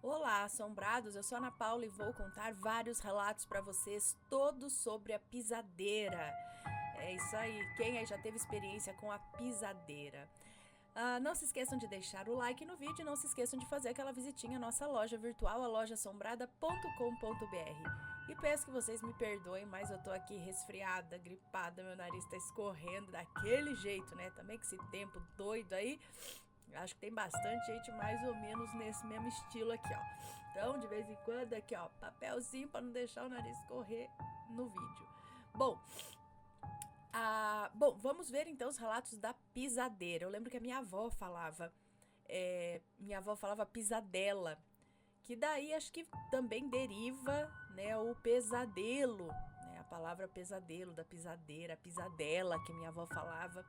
Olá, assombrados! Eu sou a Ana Paula e vou contar vários relatos para vocês, todos sobre a pisadeira. É isso aí, quem aí já teve experiência com a pisadeira? Não se esqueçam de deixar o like no vídeo e não se esqueçam de fazer aquela visitinha à nossa loja virtual, a lojaassombrada.com.br. E peço que vocês me perdoem, mas eu tô aqui resfriada, gripada, meu nariz tá escorrendo daquele jeito, né? Também que esse tempo doido aí. Acho que tem bastante gente mais ou menos nesse mesmo estilo aqui, ó. Então, de vez em quando, aqui, ó, papelzinho para não deixar o nariz correr no vídeo. Bom, vamos ver então os relatos da pisadeira. Eu lembro que a minha avó falava pisadela, que daí acho que também deriva, né, o pesadelo, né, a palavra pesadelo, da pisadeira, pisadela, que minha avó falava,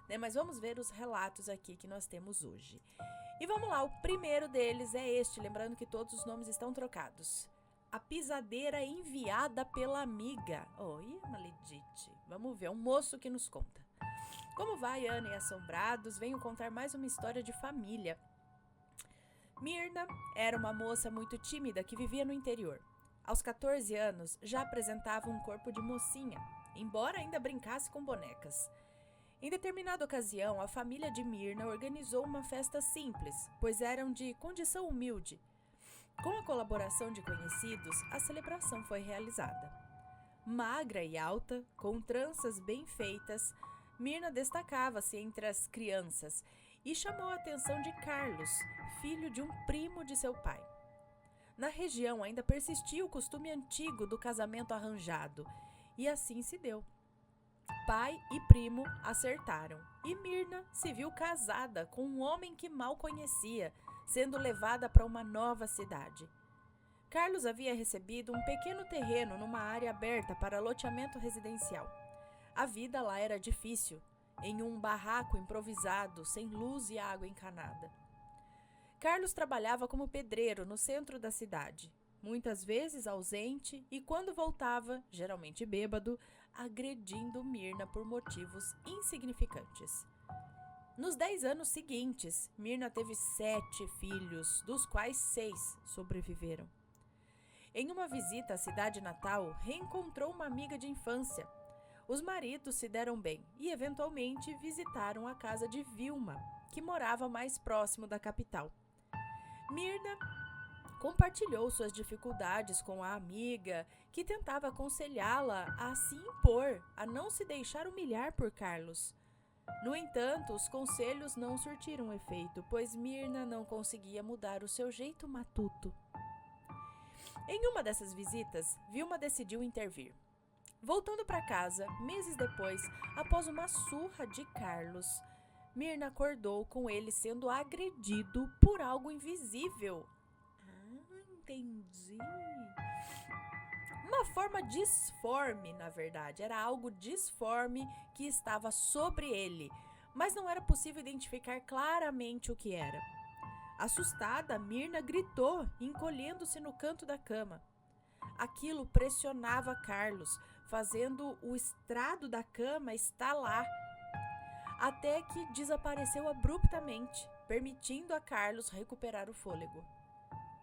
né, mas vamos ver os relatos aqui que nós temos hoje. E vamos lá, o primeiro deles é este, lembrando que todos os nomes estão trocados. A pisadeira enviada pela amiga. Oi, maledite. Vamos ver, um moço que nos conta. Como vai, Ana e Assombrados? Venho contar mais uma história de família. Mirna era uma moça muito tímida que vivia no interior. Aos 14 anos, já apresentava um corpo de mocinha, embora ainda brincasse com bonecas. Em determinada ocasião, a família de Mirna organizou uma festa simples, pois eram de condição humilde. Com a colaboração de conhecidos, a celebração foi realizada. Magra e alta, com tranças bem feitas, Mirna destacava-se entre as crianças e chamou a atenção de Carlos, filho de um primo de seu pai. Na região ainda persistia o costume antigo do casamento arranjado, e assim se deu. Pai e primo acertaram, e Mirna se viu casada com um homem que mal conhecia, sendo levada para uma nova cidade. Carlos havia recebido um pequeno terreno numa área aberta para loteamento residencial. A vida lá era difícil, em um barraco improvisado, sem luz e água encanada. Carlos trabalhava como pedreiro no centro da cidade, muitas vezes ausente e, quando voltava, geralmente bêbado, agredindo Mirna por motivos insignificantes. Nos 10 anos seguintes, Mirna teve 7 filhos, dos quais 6 sobreviveram. Em uma visita à cidade natal, reencontrou uma amiga de infância. Os maridos se deram bem e, eventualmente, visitaram a casa de Vilma, que morava mais próximo da capital. Mirna compartilhou suas dificuldades com a amiga, que tentava aconselhá-la a se impor, a não se deixar humilhar por Carlos. No entanto, os conselhos não surtiram efeito, pois Mirna não conseguia mudar o seu jeito matuto. Em uma dessas visitas, Vilma decidiu intervir. Voltando para casa, meses depois, após uma surra de Carlos, Mirna acordou com ele sendo agredido por algo invisível. Entendi. Uma forma disforme, na verdade. Era algo disforme que estava sobre ele, mas não era possível identificar claramente o que era. Assustada, Mirna gritou, encolhendo-se no canto da cama. Aquilo pressionava Carlos, fazendo o estrado da cama estalar, até que desapareceu abruptamente, permitindo a Carlos recuperar o fôlego.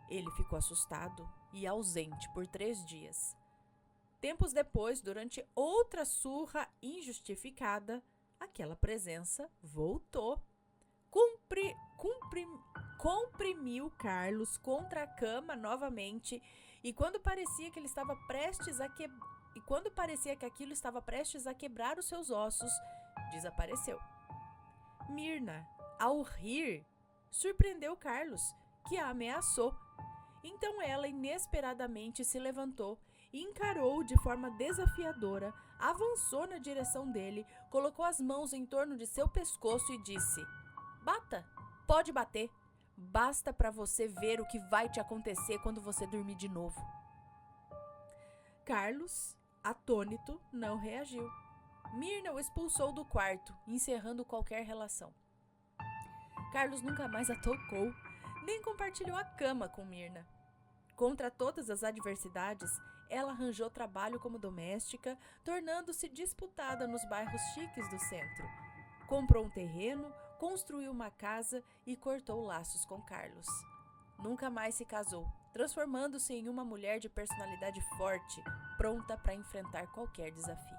Ele ficou assustado e ausente por 3 dias. Tempos depois, durante outra surra injustificada, aquela presença voltou. Comprimiu Carlos contra a cama novamente, e quando parecia que aquilo estava prestes a quebrar os seus ossos, desapareceu. Mirna, ao rir, surpreendeu Carlos, que a ameaçou. Então ela inesperadamente se levantou e encarou-o de forma desafiadora, avançou na direção dele, colocou as mãos em torno de seu pescoço e disse: "Bata, pode bater. Basta para você ver o que vai te acontecer quando você dormir de novo." Carlos, atônito, não reagiu. Mirna o expulsou do quarto, encerrando qualquer relação. Carlos nunca mais a tocou, nem compartilhou a cama com Mirna. Contra todas as adversidades, ela arranjou trabalho como doméstica, tornando-se disputada nos bairros chiques do centro. Comprou um terreno, construiu uma casa e cortou laços com Carlos. nunca mais se casou, transformando-se em uma mulher de personalidade forte, pronta para enfrentar qualquer desafio.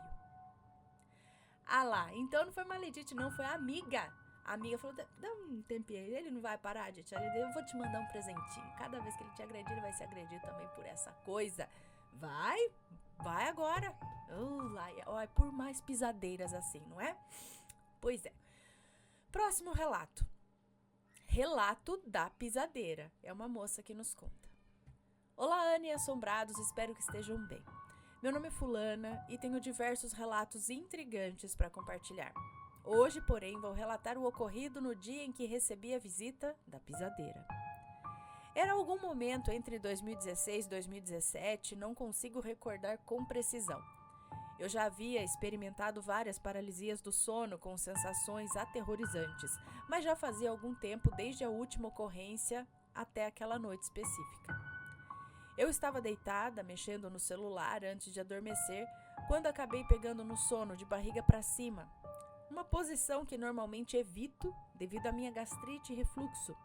Ah lá, então não foi Maledite, não, foi a amiga. A amiga falou, dá um tempinho aí, ele não vai parar de te agredir, eu vou te mandar um presentinho. Cada vez que ele te agredir, ele vai se agredir também por essa coisa. Vai agora. Por mais pisadeiras assim, não é? Pois é. Próximo relato. Relato da pisadeira. É uma moça que nos conta. Olá, Ana e assombrados, espero que estejam bem. Meu nome é Fulana e tenho diversos relatos intrigantes para compartilhar. Hoje, porém, vou relatar o ocorrido no dia em que recebi a visita da pisadeira. Era algum momento entre 2016 e 2017, não consigo recordar com precisão. Eu já havia experimentado várias paralisias do sono com sensações aterrorizantes, mas já fazia algum tempo desde a última ocorrência até aquela noite específica. Eu estava deitada, mexendo no celular antes de adormecer, quando acabei pegando no sono de barriga para cima, uma posição que normalmente evito devido à minha gastrite e refluxo.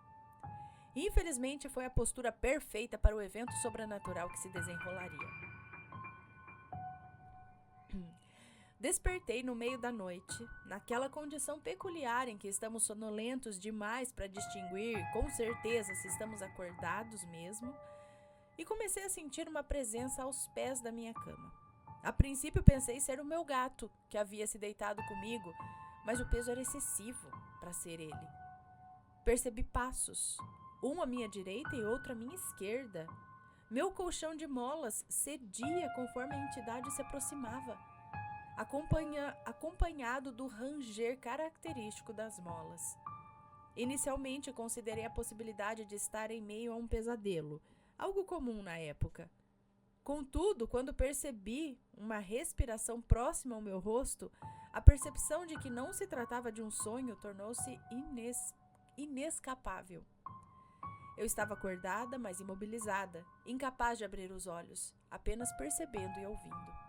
Infelizmente, foi a postura perfeita para o evento sobrenatural que se desenrolaria. Despertei no meio da noite, naquela condição peculiar em que estamos sonolentos demais para distinguir com certeza se estamos acordados mesmo, e comecei a sentir uma presença aos pés da minha cama. A princípio pensei ser o meu gato, que havia se deitado comigo, mas o peso era excessivo para ser ele. Percebi passos, um à minha direita e outro à minha esquerda. Meu colchão de molas cedia conforme a entidade se aproximava, acompanhado do ranger característico das molas. Inicialmente considerei a possibilidade de estar em meio a um pesadelo, algo comum na época. Contudo, quando percebi uma respiração próxima ao meu rosto, a percepção de que não se tratava de um sonho tornou-se inescapável. Eu estava acordada, mas imobilizada, incapaz de abrir os olhos, apenas percebendo e ouvindo.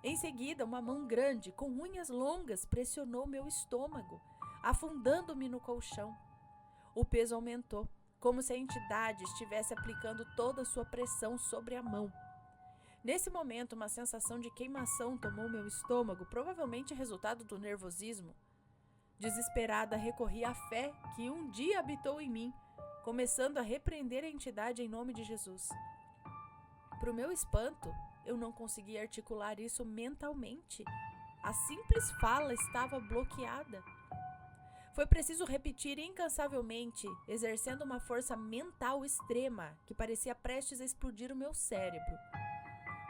Em seguida, uma mão grande, com unhas longas, pressionou meu estômago, afundando-me no colchão. O peso aumentou, como se a entidade estivesse aplicando toda a sua pressão sobre a mão. Nesse momento, uma sensação de queimação tomou meu estômago, provavelmente resultado do nervosismo. Desesperada, recorri à fé que um dia habitou em mim, começando a repreender a entidade em nome de Jesus. Para o meu espanto, eu não conseguia articular isso mentalmente. A simples fala estava bloqueada. Foi preciso repetir incansavelmente, exercendo uma força mental extrema que parecia prestes a explodir o meu cérebro.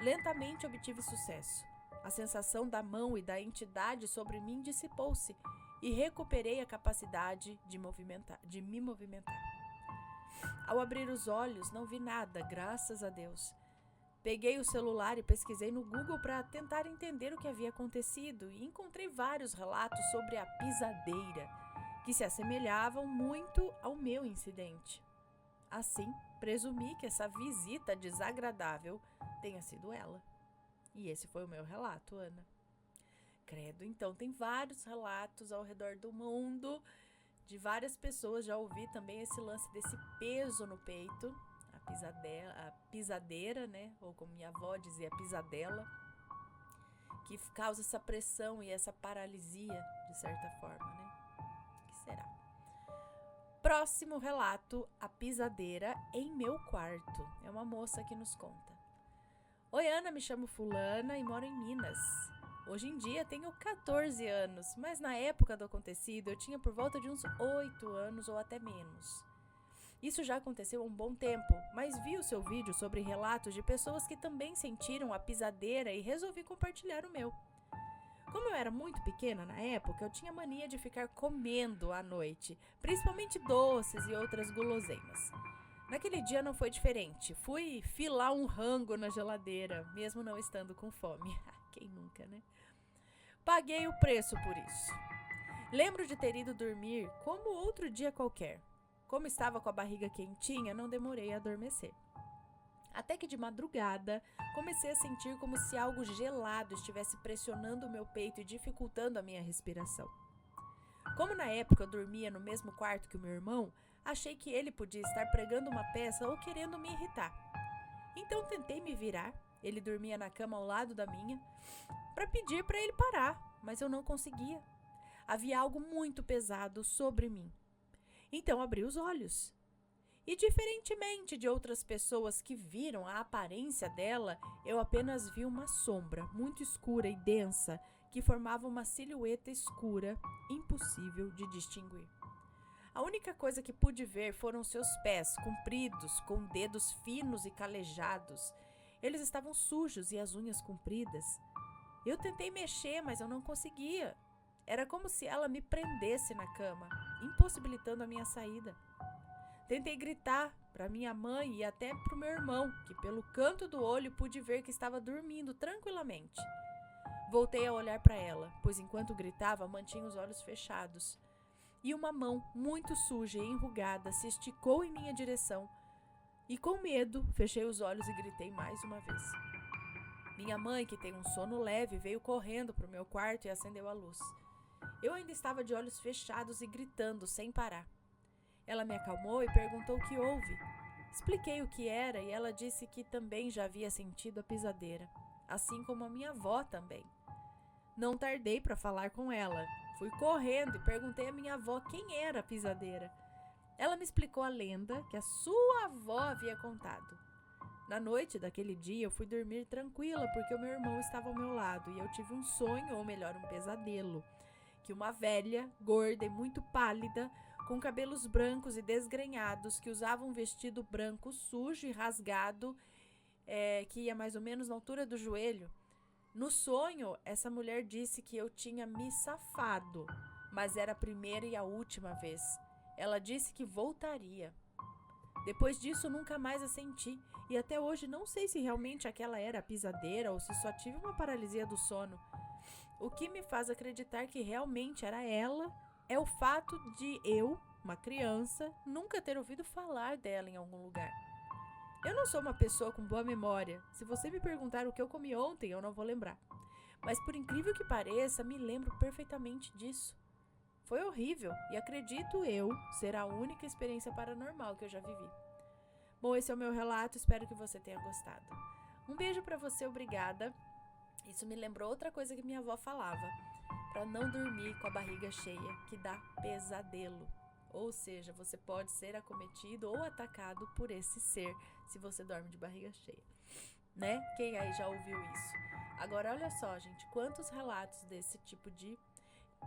Lentamente obtive sucesso. A sensação da mão e da entidade sobre mim dissipou-se e recuperei a capacidade de me movimentar. Ao abrir os olhos, não vi nada, graças a Deus. Peguei o celular e pesquisei no Google para tentar entender o que havia acontecido e encontrei vários relatos sobre a pisadeira, que se assemelhavam muito ao meu incidente. Assim, presumi que essa visita desagradável tenha sido ela. E esse foi o meu relato, Ana. Credo, então tem vários relatos ao redor do mundo, de várias pessoas. Já ouvi também esse lance desse peso no peito, a pisadeira, né? Ou como minha avó dizia, a pisadela, que causa essa pressão e essa paralisia, de certa forma, né? O que será? Próximo relato, a pisadeira em meu quarto. É uma moça que nos conta. Oi, Ana, me chamo Fulana e moro em Minas. Hoje em dia tenho 14 anos, mas na época do acontecido eu tinha por volta de uns 8 anos ou até menos. Isso já aconteceu há um bom tempo, mas vi o seu vídeo sobre relatos de pessoas que também sentiram a pisadeira e resolvi compartilhar o meu. Como eu era muito pequena na época, eu tinha mania de ficar comendo à noite, principalmente doces e outras guloseimas. Naquele dia não foi diferente, fui filar um rango na geladeira, mesmo não estando com fome. Quem nunca, né? Paguei o preço por isso. Lembro de ter ido dormir como outro dia qualquer. Como estava com a barriga quentinha, não demorei a adormecer. Até que de madrugada, comecei a sentir como se algo gelado estivesse pressionando o meu peito e dificultando a minha respiração. Como na época eu dormia no mesmo quarto que o meu irmão, Achei que ele podia estar pregando uma peça ou querendo me irritar. Então tentei me virar, ele dormia na cama ao lado da minha, para pedir para ele parar, mas eu não conseguia. Havia algo muito pesado sobre mim. Então abri os olhos. E diferentemente de outras pessoas que viram a aparência dela, eu apenas vi uma sombra muito escura e densa que formava uma silhueta escura, impossível de distinguir. A única coisa que pude ver foram seus pés, compridos, com dedos finos e calejados. Eles estavam sujos e as unhas compridas. Eu tentei mexer, mas eu não conseguia. Era como se ela me prendesse na cama, impossibilitando a minha saída. Tentei gritar para minha mãe e até para o meu irmão, que pelo canto do olho pude ver que estava dormindo tranquilamente. Voltei a olhar para ela, pois enquanto gritava mantinha os olhos fechados. E uma mão muito suja e enrugada se esticou em minha direção. E com medo, fechei os olhos e gritei mais uma vez. Minha mãe, que tem um sono leve, veio correndo para o meu quarto e acendeu a luz. Eu ainda estava de olhos fechados e gritando sem parar. Ela me acalmou e perguntou o que houve. Expliquei o que era e ela disse que também já havia sentido a pisadeira, assim como a minha avó também. Não tardei para falar com ela. Fui correndo e perguntei à minha avó quem era a pisadeira. Ela me explicou a lenda que a sua avó havia contado. Na noite daquele dia eu fui dormir tranquila porque o meu irmão estava ao meu lado e eu tive um sonho, ou melhor, um pesadelo, que uma velha, gorda e muito pálida, com cabelos brancos e desgrenhados, que usava um vestido branco sujo e rasgado, que ia mais ou menos na altura do joelho. No sonho, essa mulher disse que eu tinha me safado, mas era a primeira e a última vez. Ela disse que voltaria. Depois disso, nunca mais a senti, e até hoje não sei se realmente aquela era a pisadeira ou se só tive uma paralisia do sono. O que me faz acreditar que realmente era ela é o fato de eu, uma criança, nunca ter ouvido falar dela em algum lugar. Eu não sou uma pessoa com boa memória. Se você me perguntar o que eu comi ontem, eu não vou lembrar. Mas por incrível que pareça, me lembro perfeitamente disso. Foi horrível e acredito eu ser a única experiência paranormal que eu já vivi. Bom, esse é o meu relato, espero que você tenha gostado. Um beijo pra você, obrigada. Isso me lembrou outra coisa que minha avó falava, para não dormir com a barriga cheia, que dá pesadelo. Ou seja, você pode ser acometido ou atacado por esse ser se você dorme de barriga cheia, né? Quem aí já ouviu isso? Agora, olha só, gente, quantos relatos desse tipo de...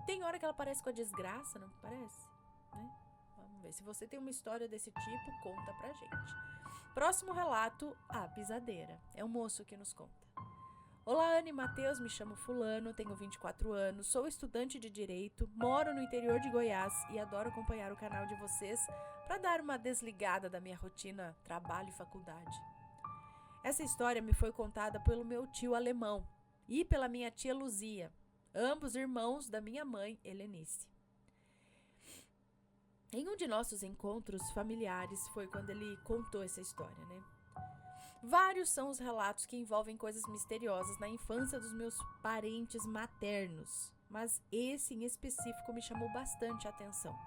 Tem hora que ela parece com a desgraça, não parece? Né? Vamos ver, se você tem uma história desse tipo, conta pra gente. Próximo relato, a pisadeira. É um moço que nos conta. Olá, Anne e Matheus, me chamo Fulano, tenho 24 anos, sou estudante de Direito, moro no interior de Goiás e adoro acompanhar o canal de vocês para dar uma desligada da minha rotina trabalho e faculdade. Essa história me foi contada pelo meu tio alemão e pela minha tia Luzia, ambos irmãos da minha mãe, Helenice. Em um de nossos encontros familiares foi quando ele contou essa história, né? Vários são os relatos que envolvem coisas misteriosas na infância dos meus parentes maternos, mas esse em específico me chamou bastante a atenção,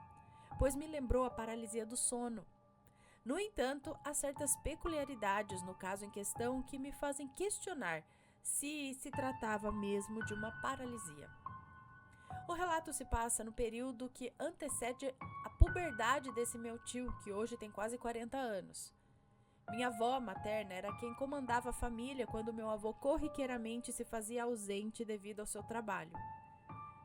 pois me lembrou a paralisia do sono. No entanto, há certas peculiaridades no caso em questão que me fazem questionar se tratava mesmo de uma paralisia. O relato se passa no período que antecede a puberdade desse meu tio, que hoje tem quase 40 anos. Minha avó materna era quem comandava a família quando meu avô corriqueiramente se fazia ausente devido ao seu trabalho.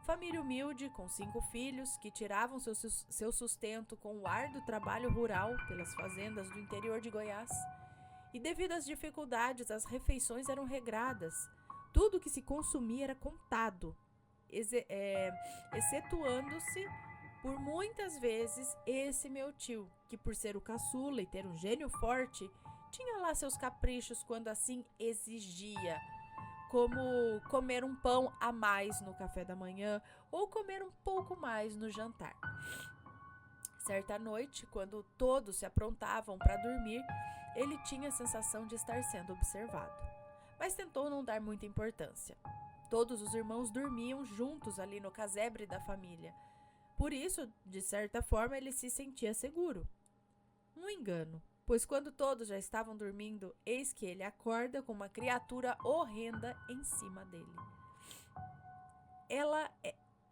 Família humilde, com 5 filhos, que tiravam seu sustento com o árduo trabalho rural pelas fazendas do interior de Goiás. E devido às dificuldades, as refeições eram regradas. Tudo que se consumia era contado, excetuando-se por muitas vezes esse meu tio, que por ser o caçula e ter um gênio forte, tinha lá seus caprichos quando assim exigia, como comer um pão a mais no café da manhã ou comer um pouco mais no jantar. Certa noite, quando todos se aprontavam para dormir, ele tinha a sensação de estar sendo observado, mas tentou não dar muita importância. Todos os irmãos dormiam juntos ali no casebre da família. Por isso, de certa forma, ele se sentia seguro. Um engano, pois quando todos já estavam dormindo, eis que ele acorda com uma criatura horrenda em cima dele.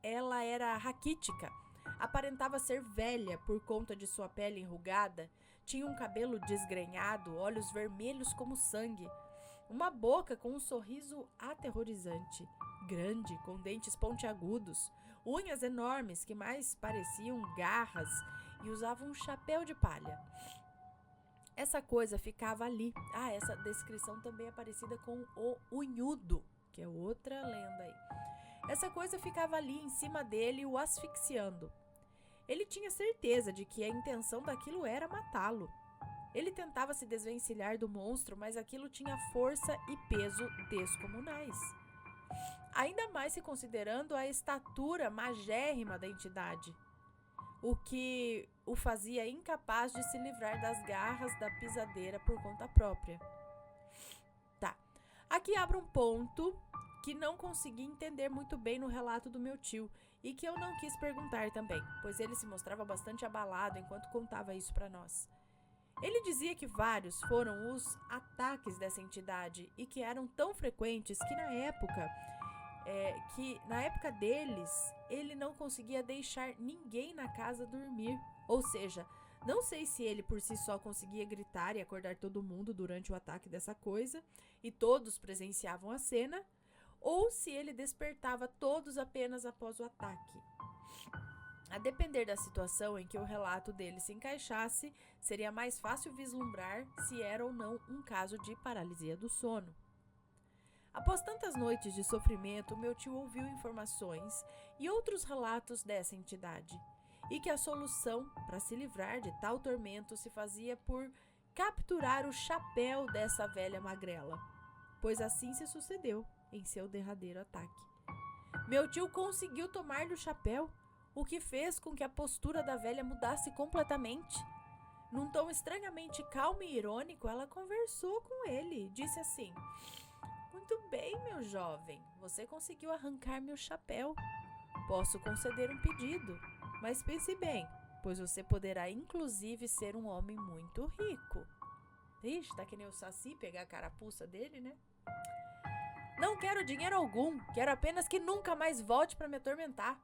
Ela era raquítica, aparentava ser velha por conta de sua pele enrugada, tinha um cabelo desgrenhado, olhos vermelhos como sangue, uma boca com um sorriso aterrorizante, grande, com dentes pontiagudos, unhas enormes que mais pareciam garras e usava um chapéu de palha. Essa coisa ficava ali. Essa descrição também é parecida com o unhudo, que é outra lenda aí. Essa coisa ficava ali em cima dele, o asfixiando. Ele tinha certeza de que a intenção daquilo era matá-lo. Ele tentava se desvencilhar do monstro, mas aquilo tinha força e peso descomunais. Ainda mais se considerando a estatura magérrima da entidade, o que o fazia incapaz de se livrar das garras da pisadeira por conta própria. Aqui abro um ponto que não consegui entender muito bem no relato do meu tio e que eu não quis perguntar também, pois ele se mostrava bastante abalado enquanto contava isso para nós. Ele dizia que vários foram os ataques dessa entidade e que eram tão frequentes que na época deles, ele não conseguia deixar ninguém na casa dormir. Ou seja, não sei se ele por si só conseguia gritar e acordar todo mundo durante o ataque dessa coisa e todos presenciavam a cena, ou se ele despertava todos apenas após o ataque. A depender da situação em que o relato dele se encaixasse, seria mais fácil vislumbrar se era ou não um caso de paralisia do sono. Após tantas noites de sofrimento, meu tio ouviu informações e outros relatos dessa entidade, e que a solução para se livrar de tal tormento se fazia por capturar o chapéu dessa velha magrela, pois assim se sucedeu em seu derradeiro ataque. Meu tio conseguiu tomar-lhe o chapéu, o que fez com que a postura da velha mudasse completamente. Num tom estranhamente calmo e irônico, ela conversou com ele, disse assim: "Muito bem, meu jovem, você conseguiu arrancar meu chapéu. Posso conceder um pedido, mas pense bem, pois você poderá inclusive ser um homem muito rico." Ixi, tá que nem o Saci pegar a carapuça dele, né? "Não quero dinheiro algum, quero apenas que nunca mais volte para me atormentar",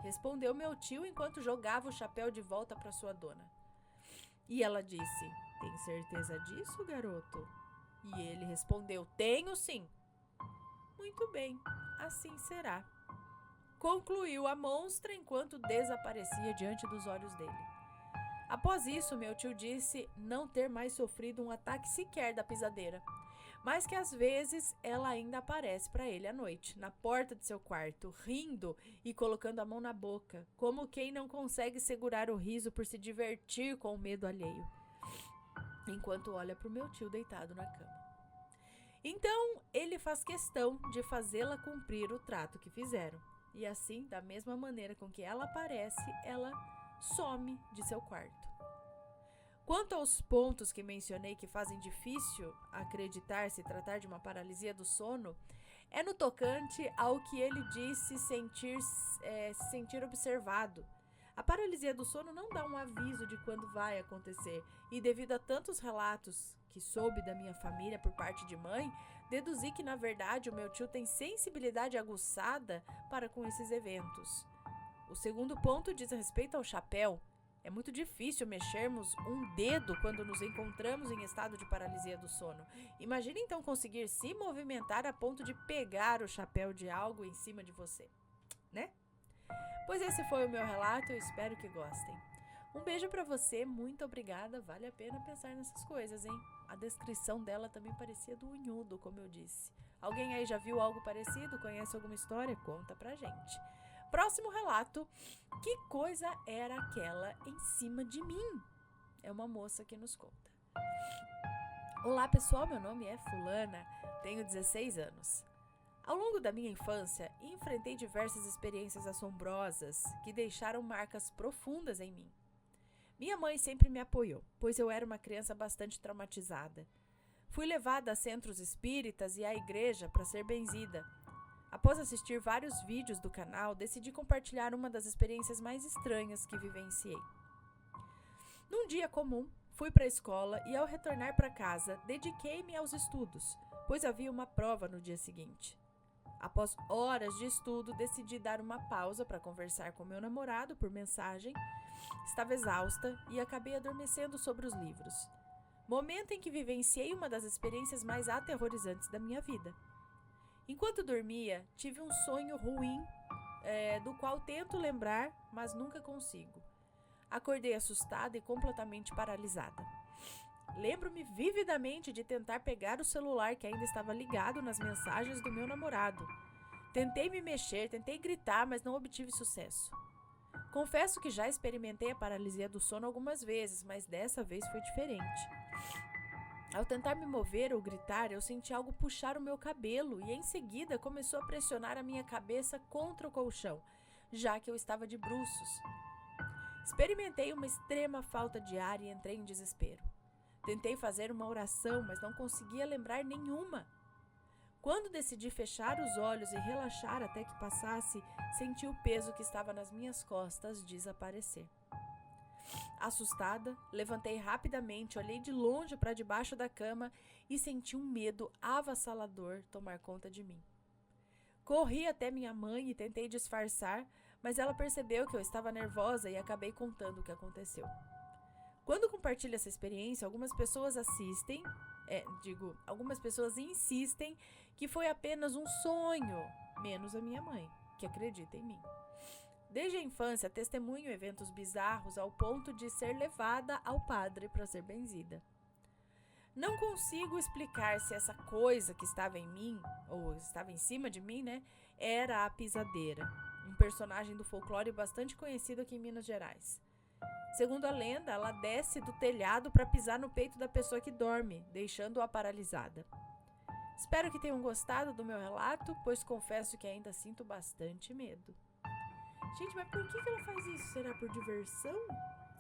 respondeu meu tio enquanto jogava o chapéu de volta para sua dona. E ela disse: "Tem certeza disso, garoto?" E ele respondeu: "Tenho sim." "Muito bem, assim será", concluiu a monstra enquanto desaparecia diante dos olhos dele. Após isso, meu tio disse não ter mais sofrido um ataque sequer da pisadeira, mas que às vezes ela ainda aparece para ele à noite, na porta de seu quarto, rindo e colocando a mão na boca, como quem não consegue segurar o riso por se divertir com o medo alheio, enquanto olha para o meu tio deitado na cama. Então, ele faz questão de fazê-la cumprir o trato que fizeram. E assim, da mesma maneira com que ela aparece, ela some de seu quarto. Quanto aos pontos que mencionei que fazem difícil acreditar se tratar de uma paralisia do sono, é no tocante ao que ele disse se sentir observado. A paralisia do sono não dá um aviso de quando vai acontecer, e devido a tantos relatos que soube da minha família por parte de mãe, deduzi que, na verdade, o meu tio tem sensibilidade aguçada para com esses eventos. O segundo ponto diz respeito ao chapéu. É muito difícil mexermos um dedo quando nos encontramos em estado de paralisia do sono. Imagine então conseguir se movimentar a ponto de pegar o chapéu de algo em cima de você, né? Pois esse foi o meu relato, eu espero que gostem. Um beijo pra você, muito obrigada, vale a pena pensar nessas coisas, hein? A descrição dela também parecia do unhudo, como eu disse. Alguém aí já viu algo parecido? Conhece alguma história? Conta pra gente. Próximo relato: que coisa era aquela em cima de mim? É uma moça que nos conta. Olá pessoal, meu nome é Fulana, tenho 16 anos. Ao longo da minha infância, enfrentei diversas experiências assombrosas que deixaram marcas profundas em mim. Minha mãe sempre me apoiou, pois eu era uma criança bastante traumatizada. Fui levada a centros espíritas e à igreja para ser benzida. Após assistir vários vídeos do canal, decidi compartilhar uma das experiências mais estranhas que vivenciei. Num dia comum, Fui para a escola e, ao retornar para casa, dediquei-me aos estudos, pois havia uma prova no dia seguinte. Após horas de estudo, decidi dar uma pausa para conversar com meu namorado por mensagem. Estava exausta e acabei adormecendo sobre os livros. Momento em que vivenciei uma das experiências mais aterrorizantes da minha vida. Enquanto dormia, tive um sonho ruim, do qual tento lembrar, mas nunca consigo. Acordei assustada e completamente paralisada. Lembro-me vividamente de tentar pegar o celular que ainda estava ligado nas mensagens do meu namorado. Tentei me mexer, tentei gritar, mas não obtive sucesso. Confesso que já experimentei a paralisia do sono algumas vezes, mas dessa vez foi diferente. Ao tentar me mover ou gritar, eu senti algo puxar o meu cabelo e em seguida começou a pressionar a minha cabeça contra o colchão, já que eu estava de bruços. Experimentei uma extrema falta de ar e entrei em desespero. Tentei fazer uma oração, mas não conseguia lembrar nenhuma. Quando decidi fechar os olhos e relaxar até que passasse, senti o peso que estava nas minhas costas desaparecer. Assustada, levantei rapidamente, olhei de longe para debaixo da cama e senti um medo avassalador tomar conta de mim. Corri até minha mãe e tentei disfarçar, mas ela percebeu que eu estava nervosa e acabei contando o que aconteceu. Quando compartilho essa experiência, algumas pessoas insistem que foi apenas um sonho, menos a minha mãe, que acredita em mim. Desde a infância, testemunho eventos bizarros ao ponto de ser levada ao padre para ser benzida. Não consigo explicar se essa coisa que estava em mim, ou estava em cima de mim, era a pisadeira, um personagem do folclore bastante conhecido aqui em Minas Gerais. Segundo a lenda, ela desce do telhado para pisar no peito da pessoa que dorme, deixando-a paralisada. Espero que tenham gostado do meu relato, pois confesso que ainda sinto bastante medo. Gente, mas por que ela faz isso? Será por diversão?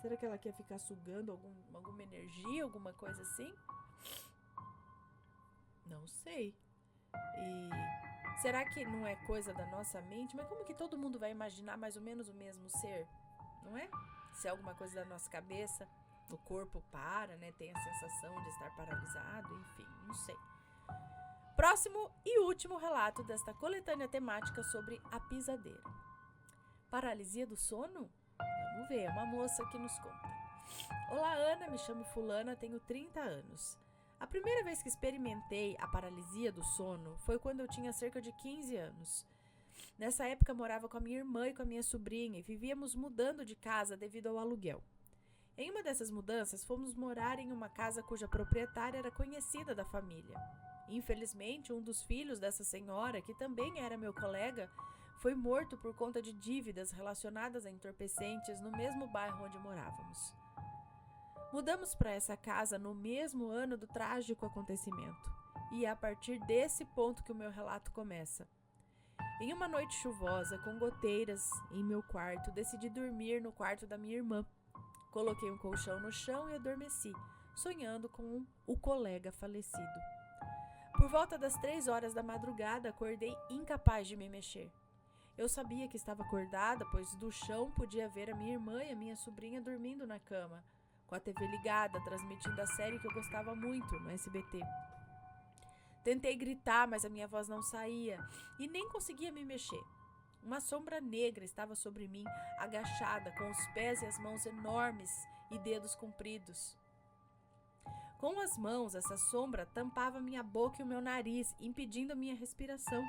Será que ela quer ficar sugando alguma energia, alguma coisa assim? Não sei. E será que não é coisa da nossa mente? Mas como que todo mundo vai imaginar mais ou menos o mesmo ser? Não é? Se é alguma coisa da nossa cabeça, o corpo para, tem a sensação de estar paralisado, enfim, não sei. Próximo e último relato desta coletânea temática sobre a pisadeira. Paralisia do sono? Vamos ver, é uma moça que nos conta. Olá, Ana, me chamo Fulana, tenho 30 anos. A primeira vez que experimentei a paralisia do sono foi quando eu tinha cerca de 15 anos. Nessa época morava com a minha irmã e com a minha sobrinha e vivíamos mudando de casa devido ao aluguel. Em uma dessas mudanças, fomos morar em uma casa cuja proprietária era conhecida da família. Infelizmente, um dos filhos dessa senhora, que também era meu colega, foi morto por conta de dívidas relacionadas a entorpecentes no mesmo bairro onde morávamos. Mudamos para essa casa no mesmo ano do trágico acontecimento, e é a partir desse ponto que o meu relato começa. Em uma noite chuvosa, com goteiras em meu quarto, decidi dormir no quarto da minha irmã. Coloquei um colchão no chão e adormeci, sonhando com o colega falecido. Por volta das 3 horas da madrugada, acordei incapaz de me mexer. Eu sabia que estava acordada, pois do chão podia ver a minha irmã e a minha sobrinha dormindo na cama, com a TV ligada, transmitindo a série que eu gostava muito no SBT. Tentei gritar, mas a minha voz não saía e nem conseguia me mexer. Uma sombra negra estava sobre mim, agachada, com os pés e as mãos enormes e dedos compridos. Com as mãos, essa sombra tampava minha boca e o meu nariz, impedindo a minha respiração.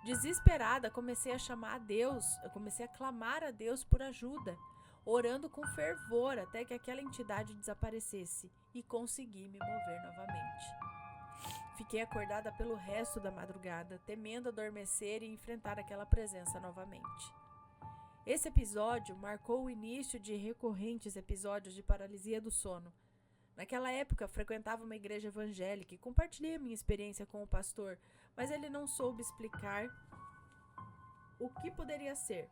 Desesperada, comecei a clamar a Deus por ajuda, orando com fervor até que aquela entidade desaparecesse e consegui me mover novamente. Fiquei acordada pelo resto da madrugada, temendo adormecer e enfrentar aquela presença novamente. Esse episódio marcou o início de recorrentes episódios de paralisia do sono. Naquela época, frequentava uma igreja evangélica e compartilhei a minha experiência com o pastor, mas ele não soube explicar o que poderia ser.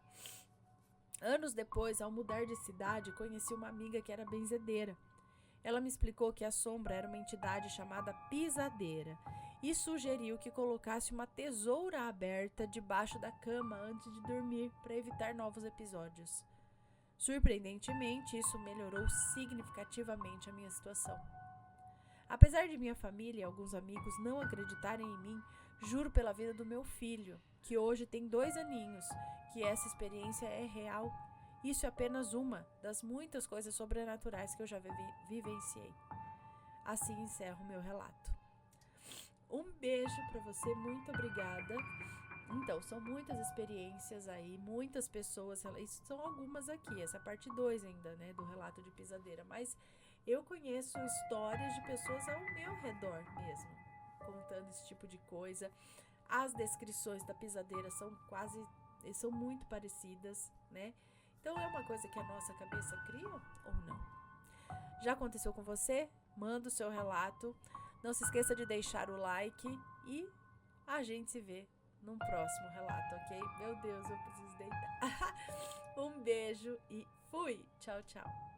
Anos depois, ao mudar de cidade, conheci uma amiga que era benzedeira. Ela me explicou que a sombra era uma entidade chamada pisadeira e sugeriu que colocasse uma tesoura aberta debaixo da cama antes de dormir para evitar novos episódios. Surpreendentemente, isso melhorou significativamente a minha situação. Apesar de minha família e alguns amigos não acreditarem em mim, juro pela vida do meu filho, que hoje tem 2 aninhos, que essa experiência é real. Isso é apenas uma das muitas coisas sobrenaturais que eu já vivenciei. Assim encerro meu relato. Um beijo para você, muito obrigada. Então, são muitas experiências aí, muitas pessoas, isso são algumas aqui, essa é a parte 2 ainda, né, do relato de pisadeira, mas eu conheço histórias de pessoas ao meu redor mesmo, contando esse tipo de coisa. As descrições da pisadeira são muito parecidas, né? Então é uma coisa que a nossa cabeça cria ou não? Já aconteceu com você? Manda o seu relato. Não se esqueça de deixar o like e a gente se vê num próximo relato, ok? Meu Deus, eu preciso deitar. Um beijo e fui! Tchau, tchau.